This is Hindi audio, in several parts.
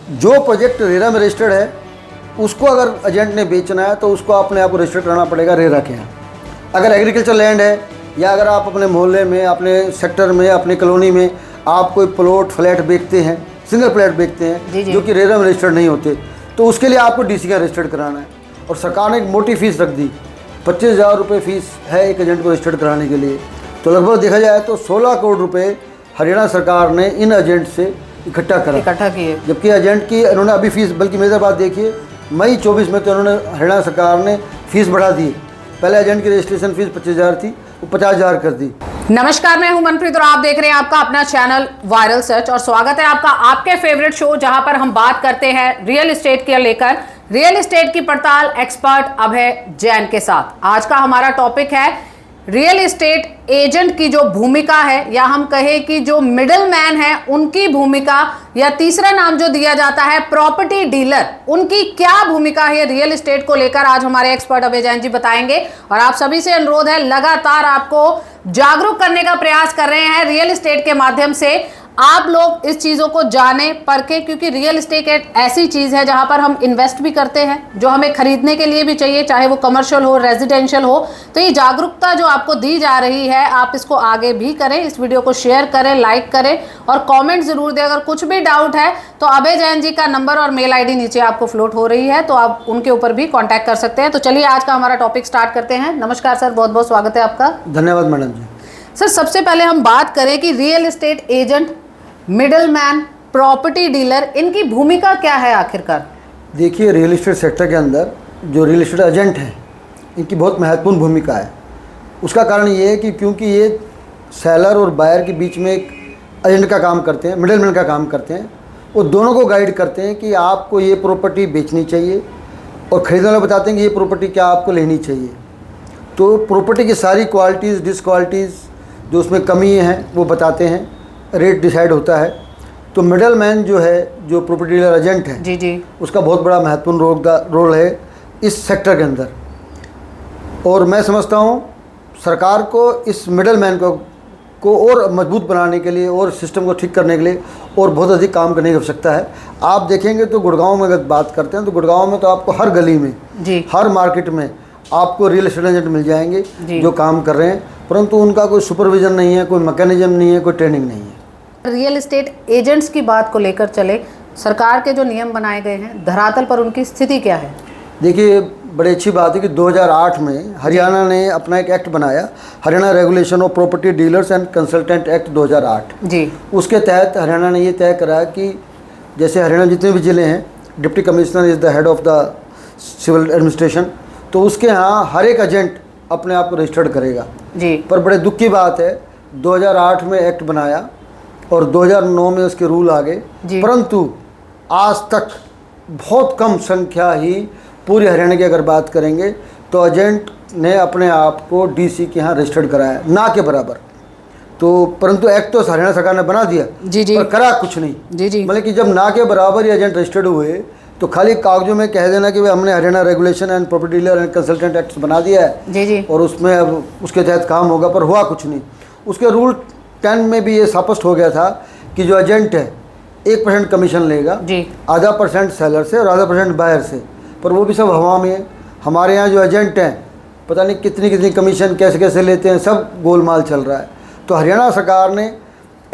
जो प्रोजेक्ट रेरा में रजिस्टर्ड है उसको अगर एजेंट ने बेचना है तो उसको अपने आप को रजिस्टर कराना पड़ेगा रेरा के यहाँ। अगर एग्रीकल्चर लैंड है या अगर आप अपने मोहल्ले में, अपने सेक्टर में, अपनी कॉलोनी में आप कोई प्लॉट फ्लैट बेचते हैं, सिंगल फ्लैट बेचते हैं जो कि रेरा में रजिस्टर्ड नहीं होते, तो उसके लिए आपको डीसी का रजिस्टर्ड कराना है। और सरकार ने एक मोटी फीस रख दी, 25,000 रुपये फीस है एक एजेंट को रजिस्टर्ड कराने के लिए। तो लगभग देखा जाए तो 16 करोड़ रुपये हरियाणा सरकार ने इन एजेंट से इकट्ठा किए। जबकि एजेंट की इन्होंने अभी फीस, बल्कि मेरी बात देखिए, मई 24 में तो उन्होंने हरियाणा सरकार ने फीस बढ़ा दी। पहले एजेंट की रजिस्ट्रेशन फीस 25,000 थी, वो 50,000 कर दी। नमस्कार, मैं हूं मनप्रीत और आप देख रहे हैं आपका अपना चैनल वायरल सर्च और स्वागत है आपका आपके फेवरेट शो जहां पर हम बात करते हैं रियल एस्टेट के लेकर, रियल एस्टेट की पड़ताल एक्सपर्ट अभय जैन के साथ। आज का हमारा टॉपिक है रियल एस्टेट एजेंट की जो भूमिका है, या हम कहें कि जो मिडिल मैन है उनकी भूमिका, या तीसरा नाम जो दिया जाता है प्रॉपर्टी डीलर, उनकी क्या भूमिका है रियल एस्टेट को लेकर आज हमारे एक्सपर्ट अभय जैन जी बताएंगे। और आप सभी से अनुरोध है, लगातार आपको जागरूक करने का प्रयास कर रहे हैं रियल एस्टेट के माध्यम से। आप लोग इस चीज़ों को जाने परखें, क्योंकि रियल एस्टेट एक ऐसी चीज़ है जहां पर हम इन्वेस्ट भी करते हैं, जो हमें खरीदने के लिए भी चाहिए, चाहे वो कमर्शियल हो, रेजिडेंशियल हो। तो ये जागरूकता जो आपको दी जा रही है, आप इसको आगे भी करें, इस वीडियो को शेयर करें, लाइक करें और कमेंट जरूर दें। अगर कुछ भी डाउट है तो अभय जैन जी का नंबर और मेल ID नीचे आपको फ्लोट हो रही है, तो आप उनके ऊपर भी कॉन्टैक्ट कर सकते हैं। तो चलिए आज का हमारा टॉपिक स्टार्ट करते हैं। नमस्कार सर, बहुत बहुत स्वागत है आपका। धन्यवाद मैडम जी। सर, सबसे पहले हम बात करें कि real estate agent, middle man, property dealer, इनकी भूमिका क्या है आखिरकार? देखिए, रियल एस्टेट सेक्टर के अंदर जो रियल एस्टेट एजेंट हैं, इनकी बहुत महत्वपूर्ण भूमिका है। उसका कारण ये है कि क्योंकि ये सेलर और बायर के बीच में एक एजेंट का काम करते हैं, मिडिल मैन का काम करते हैं। वो दोनों को गाइड करते हैं कि आपको ये प्रॉपर्टी बेचनी चाहिए, और खरीदने वाले बताते हैं कि ये प्रॉपर्टी क्या आपको लेनी चाहिए। तो प्रॉपर्टी की सारी क्वालिटीज़, डिसक्वालिटीज़, जो उसमें कमी हैं वो बताते हैं, रेट डिसाइड होता है। तो मिडल मैन जो है, जो प्रॉपर्टी डीलर एजेंट है, जी, उसका बहुत बड़ा महत्वपूर्ण रोल है इस सेक्टर के अंदर। और मैं समझता हूँ सरकार को इस मिडल मैन को और मजबूत बनाने के लिए और सिस्टम को ठीक करने के लिए और बहुत अधिक काम करने की आवश्यकता है। आप देखेंगे तो गुड़गांव में अगर बात करते हैं तो गुड़गांव में तो आपको हर गली में, हर मार्केट में आपको रियल एस्टेट एजेंट मिल जाएंगे जो काम कर रहे हैं, परंतु उनका कोई सुपरविजन नहीं है, कोई मैकेनिज्म नहीं है, कोई ट्रेनिंग नहीं है। रियल एस्टेट एजेंट्स की बात को लेकर चले, सरकार के जो नियम बनाए गए हैं, धरातल पर उनकी स्थिति क्या है? देखिए, बड़ी अच्छी बात है कि 2008 में हरियाणा ने अपना एक एक्ट बनाया, Haryana regulation of property dealers and consultant act 2008 जी। उसके तहत हरियाणा ने ये तय करा कि जैसे हरियाणा जितने भी ज़िले हैं, deputy commissioner is the head of the civil administration, तो उसके यहाँ हर एक एजेंट अपने आप को रजिस्टर्ड करेगा जी। पर बड़े दुख की बात है, 2008 में एक्ट बनाया और 2009 में उसके रूल आ गए, परंतु आज तक बहुत कम संख्या ही पूरे हरियाणा की अगर बात करेंगे तो एजेंट ने अपने आप को डीसी के यहाँ रजिस्टर्ड कराया, ना के बराबर। तो परंतु एक्ट तो हरियाणा सरकार ने बना दिया पर करा कुछ नहीं। मतलब कि जब ना के बराबर ही एजेंट रजिस्टर्ड हुए तो खाली कागजों में कह देना कि हमने Haryana regulation and property dealer and consultant act बना दिया है और उसमें अब उसके तहत काम होगा, पर हुआ कुछ नहीं। उसके रूल 10 में भी ये स्पष्ट हो गया था कि जो एजेंट है 1% कमीशन लेगा, आधा % सेलर से और आधा % बायर से, पर वो भी सब हवा में है। हमारे यहाँ जो एजेंट हैं पता नहीं कितनी कितनी कमीशन कैसे कैसे लेते हैं, सब गोलमाल चल रहा है। तो हरियाणा सरकार ने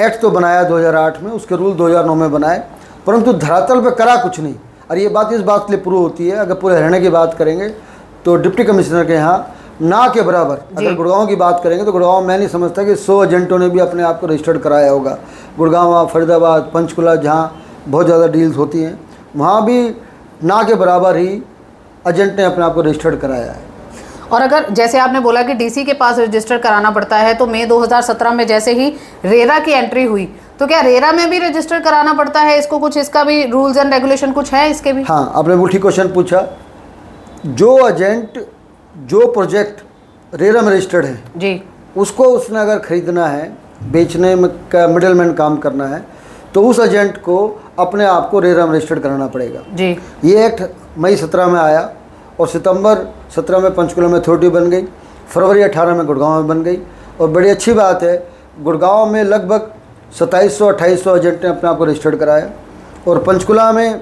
एक्ट तो बनाया 2008 में, उसके रूल 2009 में बनाए, परंतु धरातल पर करा कुछ नहीं। और ये बात इस बात के लिए प्रूव होती है, अगर पूरे हरियाणा की बात करेंगे तो डिप्टी कमिश्नर के यहाँ ना के बराबर, अगर गुड़गांव की बात करेंगे तो गुड़गांव मैं नहीं समझता कि 100 एजेंटों ने भी अपने आप को रजिस्टर्ड कराया होगा। गुड़गांव, फरीदाबाद, पंचकुला, जहाँ बहुत ज़्यादा डील्स होती हैं, वहाँ भी ना के बराबर ही एजेंट ने अपने आप को रजिस्टर्ड कराया है। और अगर जैसे आपने बोला कि डीसी के पास रजिस्टर कराना पड़ता है, तो मई 2017 में जैसे ही रेरा की एंट्री हुई, तो क्या रेरा में भी रजिस्टर कराना पड़ता है इसको? कुछ इसका भी रूल्स एंड रेगुलेशन कुछ है इसके भी? हाँ, आपने बिल्कुल ठीक क्वेश्चन पूछा। जो एजेंट, जो प्रोजेक्ट रेरा में रजिस्टर्ड है जी, उसको उसने अगर खरीदना है, बेचने में का मिडिल मैन काम करना है, तो उस एजेंट को अपने आप को रेरा में रजिस्टर्ड कराना पड़ेगा जी। ये एक्ट मई 17 में आया और सितंबर 17 में पंचकुला में अथॉरिटी बन गई, फरवरी 18 में गुड़गांव में बन गई। और बड़ी अच्छी बात है, गुड़गांव में लगभग 2700-2800 एजेंट ने अपने आप को रजिस्टर्ड कराया और पंचकुला में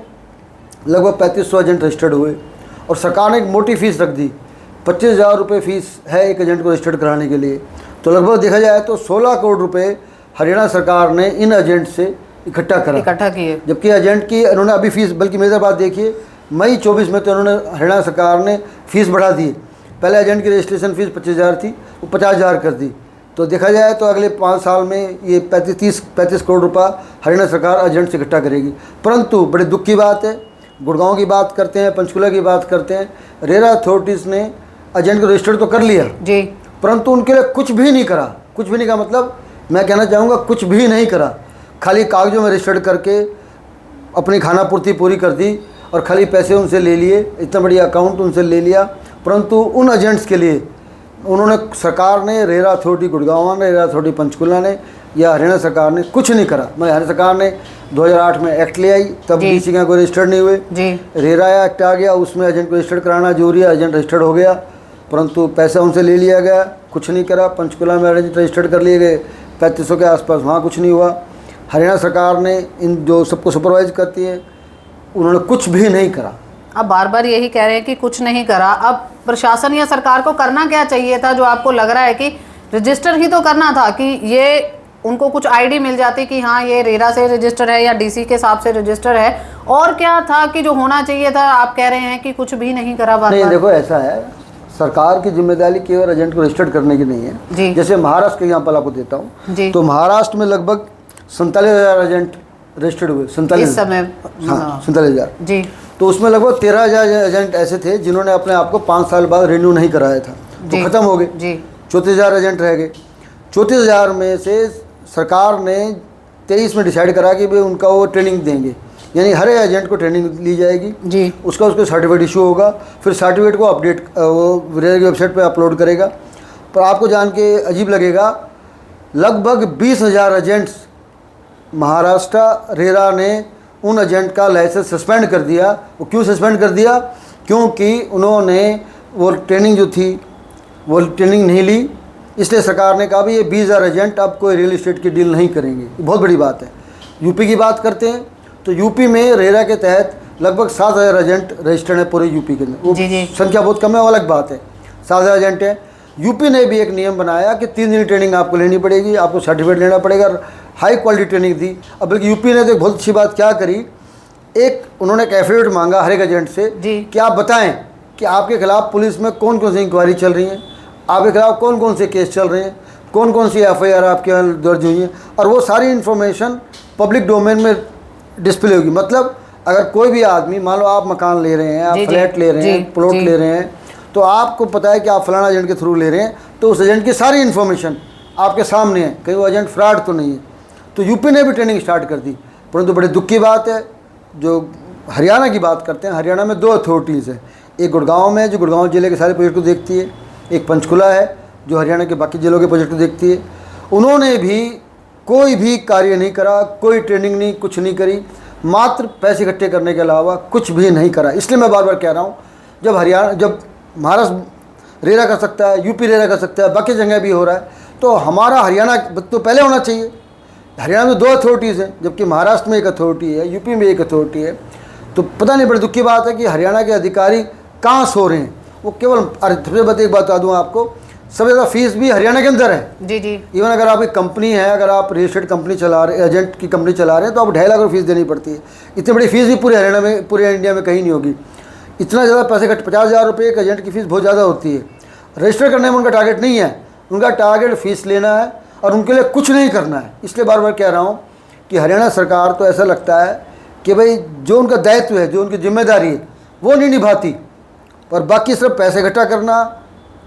लगभग 3500 एजेंट रजिस्टर्ड हुए और सरकार ने एक मोटी फीस रख दी, 25,000 रुपये फीस है एक एजेंट को रजिस्टर्ड कराने के लिए। तो लगभग देखा जाए तो 16 करोड़ रुपए हरियाणा सरकार ने इन एजेंट से इकट्ठा किए। जबकि एजेंट की उन्होंने अभी फीस, बल्कि मेरी बात देखिए, मई 24 में तो उन्होंने हरियाणा सरकार ने फीस बढ़ा दी। पहले एजेंट की रजिस्ट्रेशन फीस 25,000 थी, वो 50,000 कर दी। तो देखा जाए तो अगले 5 साल में ये 35 करोड़ रुपया हरियाणा सरकार एजेंट से इकट्ठा करेगी। परंतु बड़े दुख की बात है, गुड़गांव की बात करते हैं, पंचकुला की बात करते हैं, रेरा अथॉरिटीज़ ने एजेंट को रजिस्टर्ड तो कर लिया जी, परंतु उनके लिए कुछ भी नहीं करा। कुछ भी नहीं करा मतलब मैं कहना चाहूँगा कुछ भी नहीं करा, खाली कागजों में रजिस्टर्ड करके अपनी खाना पूर्ति पूरी कर दी और खाली पैसे उनसे ले लिए, इतना बड़ी अकाउंट उनसे ले लिया। परंतु उन एजेंट्स के लिए उन्होंने, सरकार ने, रेरा अथॉरिटी गुड़गांव ने, रेरा अथॉरिटी पंचकुला ने या हरियाणा सरकार ने कुछ नहीं करा। मैं हरियाणा सरकार ने 2008 में एक्ट ले आई, तब डीसी का कोई रजिस्टर्ड नहीं हुए जी। रेरा एक्ट आ गया, उसमें एजेंट को रजिस्टर्ड कराना जरूरी है, एजेंट रजिस्टर्ड हो गया, परंतु पैसा उनसे ले लिया गया, कुछ नहीं करा। पंचकुला में एजेंट रजिस्टर्ड कर लिए गए 3500 के आसपास, वहाँ कुछ नहीं हुआ। हरियाणा सरकार ने इन जो सबको सुपरवाइज करती है, उन्होंने कुछ भी नहीं करा। अब बार बार यही कह रहे हैं कि कुछ नहीं करा। अब प्रशासन या सरकार को करना क्या चाहिए था, जो आपको लग रहा है कि रजिस्टर ही तो करना था, कि ये उनको कुछ आईडी मिल जाती कि हाँ ये रेरा से रजिस्टर है या डीसी के हिसाब से रजिस्टर है, और क्या था कि जो होना चाहिए था। आप कह रहे हैं कि कुछ भी नहीं करा। नहीं, देखो ऐसा है, सरकार की जिम्मेदारी केवल एजेंट को रजिस्टर्ड करने की नहीं है जी। जैसे महाराष्ट्र के एग्जाम्पल आपको देता हूँ, तो महाराष्ट्र में लगभग 47,000 एजेंट रजिस्टर्ड हुए, 47,000 जी। तो उसमें लगभग 13,000 एजेंट ऐसे थे जिन्होंने अपने आप को 5 साल बाद रिन्यू नहीं कराया था, तो खत्म हो गए। 34,000 एजेंट रह गए। 34,000 में से सरकार ने 23 में डिसाइड करा कि भाई उनका वो ट्रेनिंग देंगे, यानी हर एजेंट को ट्रेनिंग ली जाएगी जी। उसको सर्टिफिकेट इशू होगा, फिर सर्टिफिकेट को अपडेट वो रेरा की वेबसाइट पे अपलोड करेगा। पर आपको जान के अजीब लगेगा, लगभग 20,000 एजेंट्स महाराष्ट्र रेरा ने उन एजेंट का लाइसेंस सस्पेंड कर दिया। वो क्यों सस्पेंड कर दिया? क्योंकि उन्होंने वो ट्रेनिंग जो थी वो ट्रेनिंग नहीं ली, इसलिए सरकार ने कहा भी ये 20,000 एजेंट अब कोई रियल इस्टेट की डील नहीं करेंगे। बहुत बड़ी बात है। यूपी की बात करते हैं तो यूपी में रेरा के तहत लगभग 7,000 एजेंट रजिस्टर्ड है पूरे यूपी के अंदर। वो संख्या बहुत कम है, वो अलग बात है, 7,000 एजेंट है। यूपी ने भी एक नियम बनाया कि 3 दिन ट्रेनिंग आपको लेनी पड़ेगी, आपको सर्टिफिकेट लेना पड़ेगा, हाई क्वालिटी ट्रेनिंग दी। अब बल्कि यूपी ने तो बहुत अच्छी बात क्या करी, एक उन्होंने एक एफिडेविट मांगा हर एक एजेंट से कि आप बताएं कि आपके खिलाफ पुलिस में कौन कौन सी इंक्वायरी चल रही है, आपके खिलाफ कौन कौन से केस चल रहे हैं, कौन कौन सी FIR आपके यहाँ दर्ज हुई है, और वो सारी इन्फॉर्मेशन पब्लिक डोमेन में डिस्प्ले होगी। मतलब अगर कोई भी आदमी, मान लो आप मकान ले रहे हैं, आप फ्लैट ले रहे हैं, प्लॉट ले रहे हैं, तो आपको पता है कि आप फलाना एजेंट के थ्रू ले रहे हैं, तो उस एजेंट की सारी इन्फॉर्मेशन आपके सामने है, कहीं वो एजेंट फ्रॉड तो नहीं है। तो यूपी ने भी ट्रेनिंग स्टार्ट कर दी। परंतु बड़े दुख की बात है, जो हरियाणा की बात करते हैं, हरियाणा में 2 अथॉरिटीज़ हैं। एक गुड़गांव में जो गुड़गांव ज़िले के सारे प्रोजेक्ट को देखती है, एक पंचकुला है जो हरियाणा के बाकी ज़िलों के प्रोजेक्ट को देखती है। उन्होंने भी कोई भी कार्य नहीं करा, कोई ट्रेनिंग नहीं, कुछ नहीं करी, मात्र पैसे इकट्ठे करने के अलावा कुछ भी नहीं करा। इसलिए मैं बार बार कह रहा हूँ, जब महाराष्ट्र रेरा कर सकता है, यूपी रेरा कर सकता है, बाकी जगह भी हो रहा है, तो हमारा हरियाणा तो पहले होना चाहिए। हरियाणा में 2 अथॉरिटीज़ हैं, जबकि महाराष्ट्र में एक अथॉरिटी है, यूपी में एक अथॉरिटी है। तो पता नहीं, बड़ी दुख की बात है कि हरियाणा के अधिकारी कहाँ सो रहे हैं। वो केवल, सबसे एक बता दूँ आपको, सबसे ज़्यादा फीस भी हरियाणा के अंदर है जी। इवन अगर आपकी कंपनी है, अगर आप रियल एस्टेट कंपनी चला रहे, एजेंट की कंपनी चला रहे हैं, तो आप 2.5 लाख फीस देनी पड़ती है। इतनी बड़ी फीस भी पूरे हरियाणा में, पूरे इंडिया में कहीं नहीं होगी। इतना ज़्यादा पैसे कट, 50,000 रुपये एक एजेंट की फ़ीस बहुत ज़्यादा होती है। रजिस्टर करने में उनका टारगेट नहीं है, उनका टारगेट फ़ीस लेना है और उनके लिए कुछ नहीं करना है। इसलिए बार बार कह रहा हूँ कि हरियाणा सरकार तो ऐसा लगता है कि भाई जो उनका दायित्व है, जो उनकी जिम्मेदारी है, वो नहीं निभाती, और बाकी सिर्फ पैसे इकट्ठा करना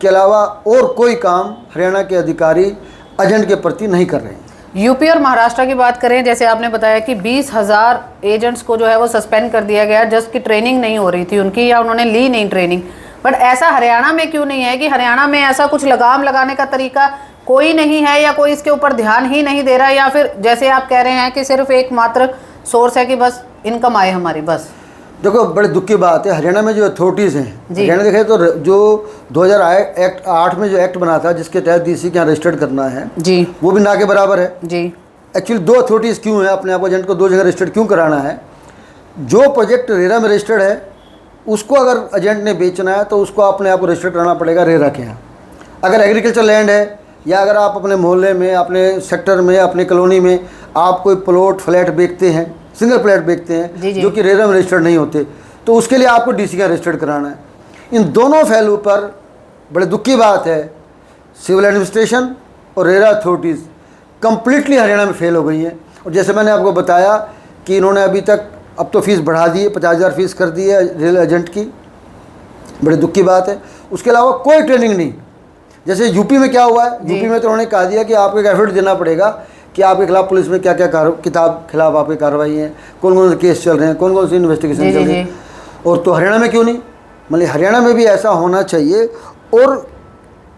के अलावा और कोई काम हरियाणा के अधिकारी एजेंट के प्रति नहीं कर रहे हैं। यूपी और महाराष्ट्र की बात करें, जैसे आपने बताया कि 20,000 एजेंट्स को जो है वो सस्पेंड कर दिया गया, जस्ट की ट्रेनिंग नहीं हो रही थी उनकी, या उन्होंने ली नहीं ट्रेनिंग। बट ऐसा हरियाणा में क्यों नहीं है कि हरियाणा में ऐसा कुछ लगाम लगाने का तरीका कोई नहीं है, या कोई इसके ऊपर ध्यान ही नहीं दे रहा, या फिर जैसे आप कह रहे हैं कि सिर्फ एकमात्र सोर्स है कि बस इनकम आए हमारी बस। देखो, बड़े दुख की बात है, हरियाणा में जो अथॉरिटीज़ हैं, हरियाणा देखें तो जो 2008 में जो एक्ट बना था, जिसके तहत डीसी के यहाँ रजिस्टर्ड करना है जी, वो भी ना के बराबर है जी। एक्चुअली 2 अथॉरिटीज़ क्यों है, अपने आप एजेंट को 2 जगह रजिस्टर्ड क्यों कराना है? जो प्रोजेक्ट रेरा में रजिस्टर्ड है उसको अगर एजेंट ने बेचना है तो उसको अपने आप को रजिस्टर कराना पड़ेगा रेरा के यहाँ। अगर एग्रीकल्चर लैंड है या अगर आप अपने मोहल्ले में, अपने सेक्टर में, अपने कॉलोनी में आप कोई प्लॉट फ्लैट बेचते हैं, सिंगल फ्लैट बेचते हैं जो कि रेरा में रजिस्टर्ड नहीं होते, तो उसके लिए आपको डीसी का रजिस्टर्ड कराना है। इन दोनों फैलों पर बड़े दुख की बात है, सिविल एडमिनिस्ट्रेशन और रेरा अथॉरिटीज़ कम्प्लीटली हरियाणा में फेल हो गई हैं। और जैसे मैंने आपको बताया कि इन्होंने अभी तक अब तो फीस बढ़ा दी है, 50,000 फीस कर दी है रेल एजेंट की, बड़े दुख की बात है। उसके अलावा कोई ट्रेनिंग नहीं। जैसे यूपी में क्या हुआ है, यूपी में तो उन्होंने कहा दिया कि आपको एक एफर्ट देना पड़ेगा कि आपके खिलाफ पुलिस में क्या क्या खिलाफ आपकी कार्रवाई है, कौन कौन से केस चल रहे हैं, कौन कौन सी इन्वेस्टिगेशन चल रही है। और तो हरियाणा में क्यों नहीं, मतलब हरियाणा में भी ऐसा होना चाहिए। और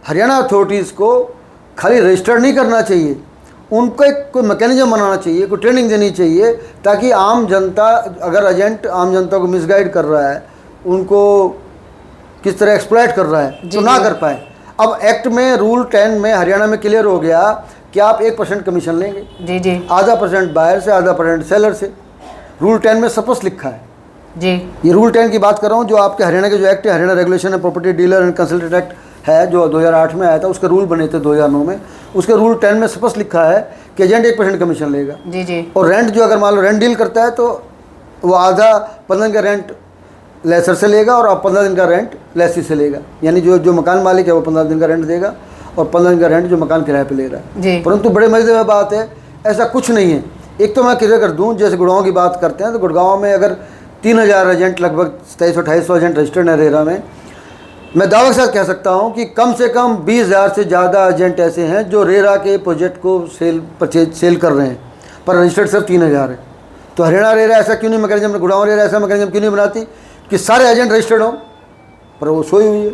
हरियाणा अथॉरिटीज़ को खाली रजिस्टर नहीं करना चाहिए, उनको एक कोई मैकेनिज्म बनाना चाहिए, कोई ट्रेनिंग देनी चाहिए, ताकि आम जनता, अगर एजेंट आम जनता को मिसगाइड कर रहा है, उनको किस तरह एक्सप्लॉइट कर रहा है, तो ना कर पाए। अब एक्ट में रूल 10 में हरियाणा में क्लियर हो गया कि आप 1% कमीशन लेंगे, आधा % बायर से, आधा % सेलर से। रूल 10 में स्पष्ट लिखा है जी। ये रूल 10 की बात कर रहा हूँ, जो आपके हरियाणा के जो एक्ट है, हरियाणा रेगुलेशन है property dealer and consultant act है, जो 2008 में आया था, उसके रूल बने थे 2009 में। उसके रूल 10 में स्पष्ट लिखा है कि एजेंट 1% कमीशन लेगा जी। और रेंट जो अगर मान लो रेंट डील करता है तो वो आधा 15 दिन का रेंट लेसर से लेगा और 15 दिन का रेंट लेसी से लेगा। यानी जो मकान मालिक है वो 15 दिन का रेंट देगा और 15 दिन का रेंट जो मकान किराए पे ले रहा है। परंतु बड़े मजेदार बात है, ऐसा कुछ नहीं है। एक तो मैं क्लियर कर दूँ, जैसे गुड़गांव की बात करते हैं तो गुड़गांव में अगर 3,000 एजेंट, लगभग 2700-2800 एजेंट रजिस्टर्ड है रेरा में, मैं दावे के साथ कह सकता हूं कि कम से कम 20,000 से ज़्यादा एजेंट ऐसे हैं जो रेरा के प्रोजेक्ट को सेल कर रहे हैं, पर रजिस्टर्ड सिर्फ 3,000 है। तो हरियाणा रेरा ऐसा क्यों नहीं मैकेनिज्म, गुड़गांव रेरा ऐसा मैकेनिज्म क्यों नहीं बनाती कि सारे एजेंट रजिस्टर्ड हों, पर वो सोई हुई है।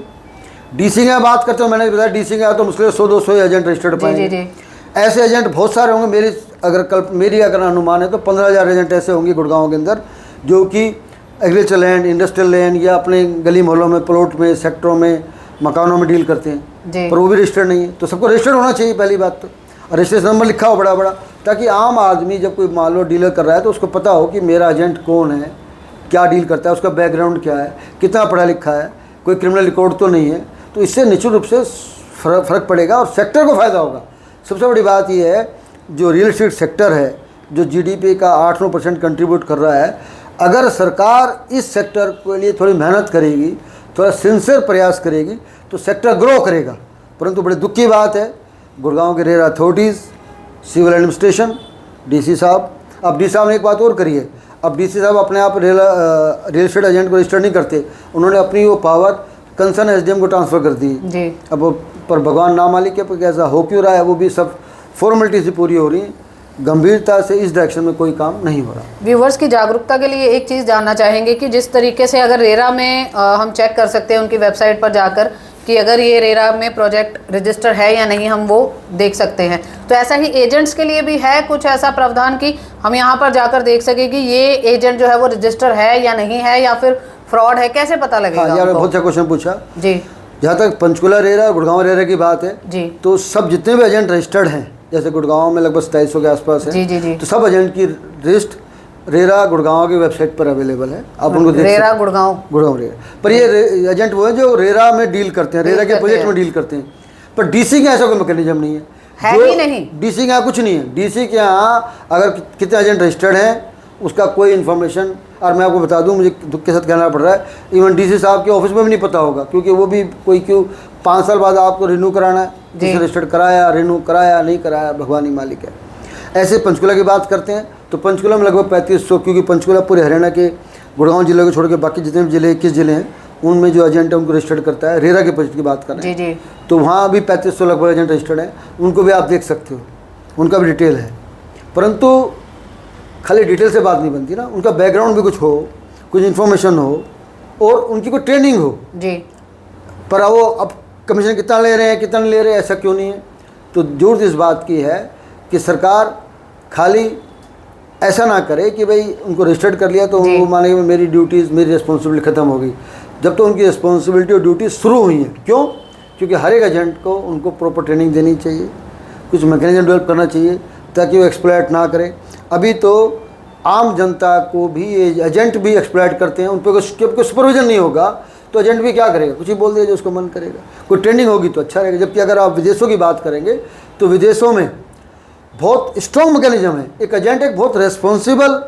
डीसी की बात करते हो, मैंने बताया डीसी का तो मुश्किल 100-200 एजेंट रजिस्टर्ड पाएंगे। ऐसे एजेंट बहुत सारे होंगे। मेरी अगर अनुमान है तो 15,000 एजेंट ऐसे होंगे गुड़गांव के अंदर जो कि एग्रीकल्चर लैंड, इंडस्ट्रियल लैंड या अपने गली मोहल्लों में, प्लॉट में, सेक्टरों में, मकानों में डील करते हैं, पर वो भी रजिस्टर्ड नहीं है। तो सबको रजिस्टर्ड होना चाहिए पहली बात तो, और रजिस्ट्रेशन नंबर लिखा हो बड़ा बड़ा, ताकि आम आदमी जब कोई मान लो डीलर कर रहा है तो उसको पता हो कि मेरा एजेंट कौन है, क्या डील करता है, उसका बैकग्राउंड क्या है, कितना पढ़ा लिखा है, कोई क्रिमिनल रिकॉर्ड तो नहीं है। तो इससे निश्चित रूप से फ़र्क पड़ेगा और सेक्टर को फ़ायदा होगा। सबसे बड़ी बात यह है, जो रियल एस्टेट सेक्टर है, जो GDP का 8-9% कंट्रीब्यूट कर रहा है, अगर सरकार इस सेक्टर के लिए थोड़ी मेहनत करेगी, थोड़ा सिंसियर प्रयास करेगी, तो सेक्टर ग्रो करेगा। परंतु बड़े दुख की बात है, गुड़गांव के RERA authorities, civil administration, DC साहब, अब डीसी साहब ने एक बात और करी है, अब डीसी साहब अपने आप रियल एस्टेट एजेंट को रजिस्टर नहीं करते, उन्होंने अपनी वो पावर कंसर्न SDM को ट्रांसफ़र कर दी। अब वो पर भगवान नाम मालिक है, पर ऐसा हो क्यों रहा है, वो भी सब फॉर्मेलिटी से पूरी हो रही है, गंभीरता से इस डायरेक्शन में कोई काम नहीं हो रहा। व्यूवर्स की जागरूकता के लिए एक चीज़ जानना चाहेंगे कि जिस तरीके से अगर रेरा में हम चेक कर सकते हैं उनकी वेबसाइट पर जाकर कि अगर ये रेरा में प्रोजेक्ट रजिस्टर है या नहीं, हम वो देख सकते हैं। तो ऐसा ही एजेंट्स के लिए भी है कुछ ऐसा प्रावधान कि हम यहाँ पर जाकर देख सके कि ये एजेंट जो है वो रजिस्टर है या नहीं है, या फिर फ्रॉड है, कैसे पता लगेगा? हाँ, यार बहुत अच्छा क्वेश्चन पूछा जी। जहाँ तक पंचकुला रेरा, गुड़गांव रेरा की बात है जी, तो सब जितने भी एजेंट रजिस्टर्ड हैं, जैसे गुड़गांव में लगभग 2700 के आसपास है जी, तो सब एजेंट की लिस्ट रेरा गुड़गांव की वेबसाइट पर अवेलेबल है, आप उनको देख रेरा गुड़गांव रेरा। पर ये एजेंट वो है जो रेरा में डील करते हैं, रेरा के प्रोजेक्ट में डील करते हैं, पर डीसी के ऐसा कोई मैकेनिज्म नहीं है ही नहीं। डीसी के यहाँ कुछ नहीं है। डीसी के यहाँ अगर कितने एजेंट रजिस्टर्ड हैं उसका कोई इन्फॉर्मेशन, और मैं आपको बता दूं, मुझे दुख के साथ कहना पड़ रहा है, इवन डीसी साहब के ऑफिस में भी नहीं पता होगा, क्योंकि वो भी कोई 5 साल बाद आपको रिन्यू कराना है, जिसे रजिस्टर्ड कराया, रिन्यू कराया, नहीं कराया, भगवान ही मालिक है। ऐसे पंचकुला की बात करते हैं तो पंचकुला में लगभग 3500, क्योंकि पंचकुला पूरे हरियाणा के गुड़गांव जिले को छोड़ के बाकी जितने भी जिले 21 जिले हैं उनमें जो एजेंट है उनको रजिस्टर्ड करता है। रेरा के प्रोजेक्ट की बात करें जी, तो वहाँ भी 3500 लगभग एजेंट रजिस्टर्ड हैं, उनको भी आप देख सकते हो, उनका भी डिटेल है। परंतु खाली डिटेल से बात नहीं बनती ना, उनका बैकग्राउंड भी कुछ हो, कुछ इन्फॉर्मेशन हो और उनकी कोई ट्रेनिंग हो जी। पर वो अब कमीशन कितना ले रहे हैं, कितना नहीं ले रहे हैं, ऐसा क्यों नहीं है? तो जरूरत इस बात की है कि सरकार खाली ऐसा ना करे कि भाई उनको रजिस्टर्ड कर लिया तो वो माने मेरी ड्यूटीज़, मेरी रिस्पॉन्सिबिलिटी ख़त्म हो गई। जब तो उनकी रिस्पॉन्सिबिलिटी और ड्यूटी शुरू हुई हैं। क्यों? क्योंकि हर एक एजेंट को उनको प्रॉपर ट्रेनिंग देनी चाहिए, कुछ मैकेनिज्म डेवलप करना चाहिए ताकि वो एक्सप्लॉइट ना करें। अभी तो आम जनता को भी एजेंट भी एक्सप्लॉइट करते हैं। उन पर कोई सुपरविजन नहीं होगा तो एजेंट भी क्या करेगा, कुछ ही बोल दिया जो उसको मन करेगा। कोई ट्रेनिंग होगी तो अच्छा रहेगा। जबकि अगर आप विदेशों की बात करेंगे तो विदेशों में बहुत स्ट्रॉन्ग मैकेनिज्म है। एक एजेंट एक बहुत रेस्पॉन्सिबल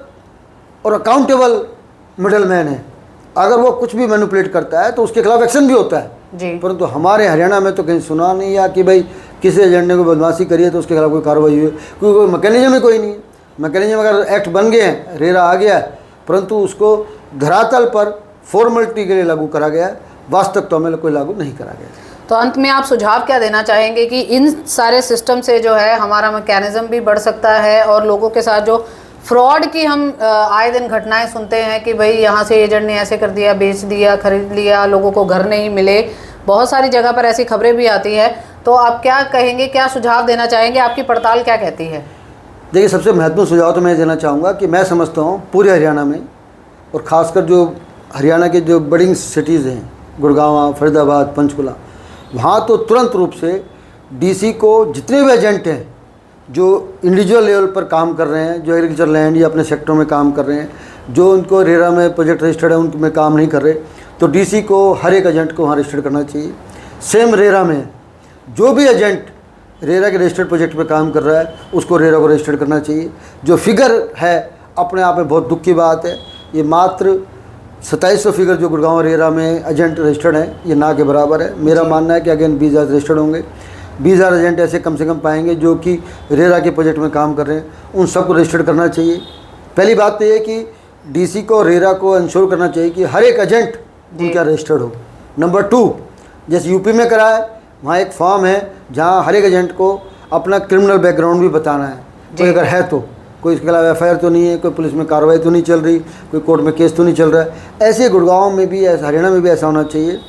और अकाउंटेबल मिडल मैन है। अगर वो कुछ भी मैनिपुलेट करता है तो उसके खिलाफ एक्शन भी होता है जी। परंतु हमारे हरियाणा में तो कहीं सुना नहीं या कि भाई किसी एजेंट ने कोई बदमाशी करी है तो उसके खिलाफ कोई कार्रवाई हुई, क्योंकि कोई मैकेनिज्म ही कोई नहीं है। मैकेनिज्म अगर एक्ट बन गए हैं, रेरा आ गया है, परंतु उसको धरातल पर फॉर्मेलिटी के लिए लागू करा गया है, वास्तविकता में कोई लागू नहीं करा गया। तो अंत में आप सुझाव क्या देना चाहेंगे कि इन सारे सिस्टम से जो है हमारा मैकेनिज्म भी बढ़ सकता है और लोगों के साथ जो फ्रॉड की हम आए दिन घटनाएं सुनते हैं कि भाई यहाँ से एजेंट ने ऐसे कर दिया, बेच दिया, खरीद लिया, लोगों को घर नहीं मिले, बहुत सारी जगह पर ऐसी खबरें भी आती है। तो आप क्या कहेंगे, क्या सुझाव देना चाहेंगे, आपकी पड़ताल क्या कहती है? देखिए, सबसे महत्वपूर्ण सुझाव तो मैं देना चाहूँगा कि मैं समझता हूँ पूरे हरियाणा में और ख़ासकर जो हरियाणा के जो बड़ी सिटीज़ हैं, गुड़गांव, फरीदाबाद, पंचकुला, वहाँ तो तुरंत रूप से डीसी को जितने भी एजेंट हैं जो इंडिविजुअल लेवल पर काम कर रहे हैं, जो एग्रीकल्चर लैंड या अपने सेक्टर में काम कर रहे हैं, जो उनको रेरा में प्रोजेक्ट रजिस्टर्ड है उनमें काम नहीं कर रहे, तो डीसी को हर एक एजेंट को वहाँ रजिस्टर्ड करना चाहिए। सेम रेरा में जो भी एजेंट रेरा के रजिस्टर्ड प्रोजेक्ट पे काम कर रहा है उसको रेरा को रजिस्टर्ड करना चाहिए। जो फिगर है अपने आप में बहुत दुख की बात है, ये मात्र 2700 फिगर जो गुड़गांव रेरा में एजेंट रजिस्टर्ड हैं, ये ना के बराबर है। मेरा मानना है कि अगेन 20,000 रजिस्टर्ड होंगे, 20,000 एजेंट ऐसे कम से कम पाएंगे जो कि रेरा के प्रोजेक्ट में काम कर रहे हैं, उन सबको रजिस्टर्ड करना चाहिए। पहली बात तो ये कि डीसी को रेरा को इंश्योर करना चाहिए कि हर एक एजेंट उनका रजिस्टर्ड हो। नंबर 2, जैसे यूपी में करा है, वहाँ एक फॉर्म है जहाँ हर एक एजेंट को अपना क्रिमिनल बैकग्राउंड भी बताना है, कोई अगर है तो, कोई इसके खिलाफ एफआईआर तो नहीं है, कोई पुलिस में कार्रवाई तो नहीं चल रही, कोई कोर्ट में केस तो नहीं चल रहा है। ऐसे गुड़गांव में भी, ऐसा हरियाणा में भी ऐसा होना चाहिए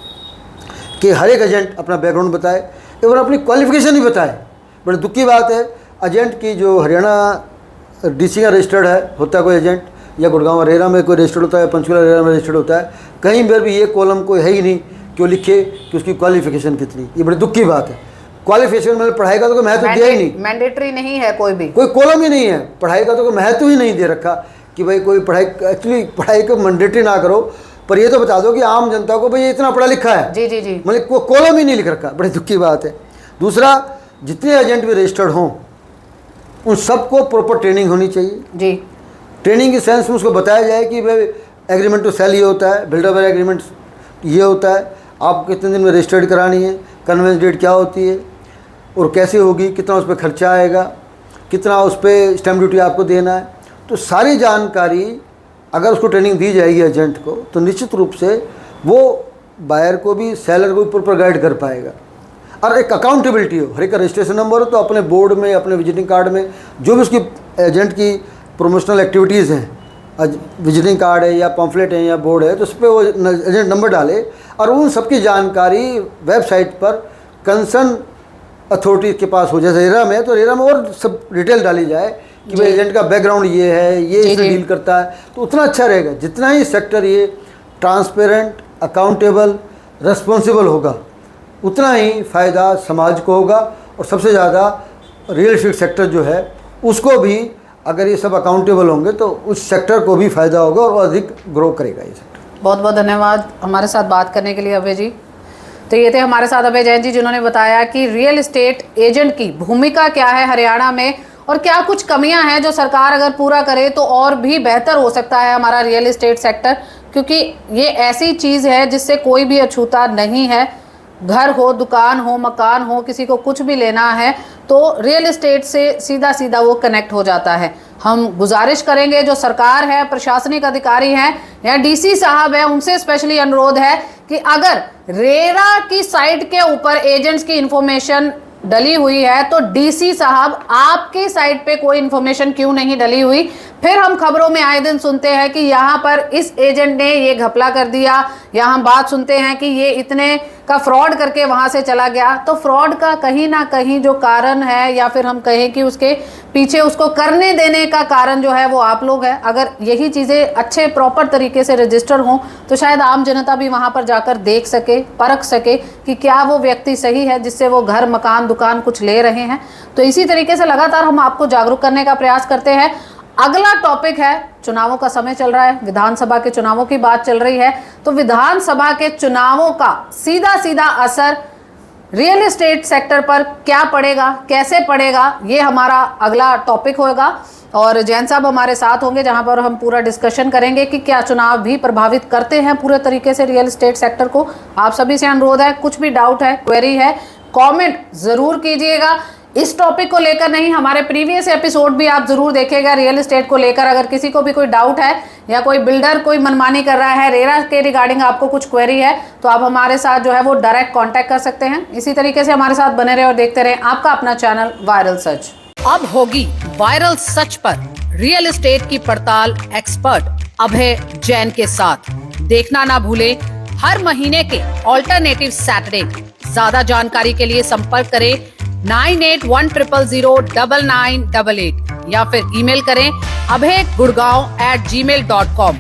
कि हर एक एजेंट अपना बैकग्राउंड बताए और अपनी क्वालिफिकेशन ही बताए। बड़ी दुख की बात है, एजेंट की जो हरियाणा डीसी का रजिस्टर्ड है होता है कोई एजेंट, या गुड़गांव रेरा में कोई रजिस्टर्ड होता है, पंचकुला रेरा में रजिस्टर्ड होता है, कहीं पर भी ये कॉलम कोई है ही नहीं क्यों लिखे कि उसकी क्वालिफिकेशन कितनी। ये बड़ी दुख की बात है। क्वालिफिकेशन मतलब पढ़ाई का तो कोई महत्व दिया ही नहीं, मैंडेटरी नहीं है, कोई कॉलम ही नहीं है, पढ़ाई का तो कोई महत्व ही नहीं दे रखा कि भाई कोई पढ़ाई, एक्चुअली पढ़ाई को मैंडेटरी ना करो, पर ये तो बता दो कि आम जनता को भाई ये इतना पढ़ा लिखा है। जी जी जी, मतलब कोई कॉलम ही नहीं लिख रखा, बड़ी दुख की बात है। दूसरा, जितने एजेंट भी रजिस्टर्ड हों उन सबको प्रॉपर ट्रेनिंग होनी चाहिए जी। ट्रेनिंग की सेंस में उसको बताया जाए कि भाई एग्रीमेंट टू सेल ये होता है, बिल्डर एग्रीमेंट ये होता है, आप कितने दिन में रजिस्टर्ड करानी है, कन्वेंस डेट क्या होती है और कैसे होगी, कितना उस पर खर्चा आएगा, कितना उस पर स्टैम्प ड्यूटी आपको देना है। तो सारी जानकारी अगर उसको ट्रेनिंग दी जाएगी एजेंट को तो निश्चित रूप से वो बायर को भी, सेलर को भी प्रॉपर गाइड कर पाएगा। और एक अकाउंटेबिलिटी हो, हर एक का रजिस्ट्रेशन नंबर हो, तो अपने बोर्ड में, अपने विजिटिंग कार्ड में जो भी उसकी एजेंट की प्रमोशनल एक्टिविटीज़ हैं, विजिटिंग कार्ड है या पम्फलेट है या बोर्ड है, तो उस पर वो एजेंट नंबर डाले और उन सबकी जानकारी वेबसाइट पर कंसर्न अथॉरिटी के पास हो। जैसे रेरा में, तो रेरा में और सब डिटेल डाली जाए कि भाई एजेंट का बैकग्राउंड ये है, ये इसे डील करता है, तो उतना अच्छा रहेगा। जितना ही सेक्टर ये ट्रांसपेरेंट, अकाउंटेबल, रिस्पॉन्सिबल होगा, उतना ही फ़ायदा समाज को होगा और सबसे ज़्यादा रियल एस्टेट सेक्टर जो है उसको भी, अगर ये सब अकाउंटेबल होंगे तो उस सेक्टर को भी फ़ायदा होगा और अधिक ग्रो करेगा ये सेक्टर। बहुत बहुत धन्यवाद हमारे साथ बात करने के लिए अभय जी। तो ये थे हमारे साथ अभय जैन जी, जिन्होंने बताया कि रियल एस्टेट एजेंट की भूमिका क्या है हरियाणा में और क्या कुछ कमियां हैं जो सरकार अगर पूरा करे तो और भी बेहतर हो सकता है हमारा रियल एस्टेट सेक्टर, क्योंकि ये ऐसी चीज़ है जिससे कोई भी अछूता नहीं है। घर हो, दुकान हो, मकान हो, किसी को कुछ भी लेना है तो रियल एस्टेट से सीधा सीधा वो कनेक्ट हो जाता है। हम गुजारिश करेंगे जो सरकार है, प्रशासनिक अधिकारी हैं या डीसी साहब हैं, उनसे स्पेशली अनुरोध है कि अगर रेरा की साइट के ऊपर एजेंट्स की इंफॉर्मेशन डली हुई है तो डीसी साहब आपके साइट पे कोई इंफॉर्मेशन क्यों नहीं डली हुई। फिर हम खबरों में आए दिन सुनते हैं कि यहाँ पर इस एजेंट ने ये घपला कर दिया, या हम बात सुनते हैं कि ये इतने का फ्रॉड करके वहाँ से चला गया। तो फ्रॉड का कहीं ना कहीं जो कारण है, या फिर हम कहें कि उसके पीछे उसको करने देने का कारण जो है वो आप लोग हैं। अगर यही चीज़ें अच्छे प्रॉपर तरीके से रजिस्टर हों तो शायद आम जनता भी वहाँ पर जाकर देख सके, परख सके कि क्या वो व्यक्ति सही है जिससे वो घर, मकान, दुकान कुछ ले रहे हैं। तो इसी तरीके से लगातार हम आपको जागरूक करने का प्रयास करते हैं। अगला टॉपिक है, चुनावों का समय चल रहा है, विधानसभा के चुनावों की बात चल रही है, तो विधानसभा के चुनावों का सीधा सीधा असर रियल एस्टेट सेक्टर पर क्या पड़ेगा, कैसे पड़ेगा, ये हमारा अगला टॉपिक होगा। और जैन साहब हमारे साथ होंगे, जहां पर हम पूरा डिस्कशन करेंगे कि क्या चुनाव भी प्रभावित करते हैं पूरे तरीके से रियल एस्टेट सेक्टर को। आप सभी से अनुरोध है, कुछ भी डाउट है, क्वेरी है, कमेंट जरूर कीजिएगा। इस टॉपिक को लेकर नहीं, हमारे प्रीवियस एपिसोड भी आप जरूर देखिएगा रियल एस्टेट को लेकर। अगर किसी को भी कोई डाउट है या कोई बिल्डर कोई मनमानी कर रहा है, रेरा के रिगार्डिंग आपको कुछ क्वेरी है, तो आप हमारे साथ जो है वो डायरेक्ट कांटेक्ट कर सकते हैं। इसी तरीके से हमारे साथ बने रहे और देखते रहे आपका अपना चैनल वायरल सर्च। अब होगी वायरल सर्च पर रियल एस्टेट की पड़ताल एक्सपर्ट अभय जैन के साथ। देखना ना भूले हर महीने के ऑल्टरनेटिव सैटरडे। ज्यादा जानकारी के लिए संपर्क करें 9810009988 या फिर ईमेल करें abhaygurgaon@gmail.com।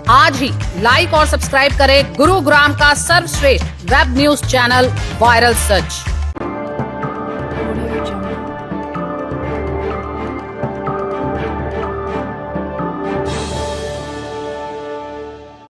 आज ही लाइक और सब्सक्राइब करें गुरुग्राम का सर्वश्रेष्ठ web news channel viral search.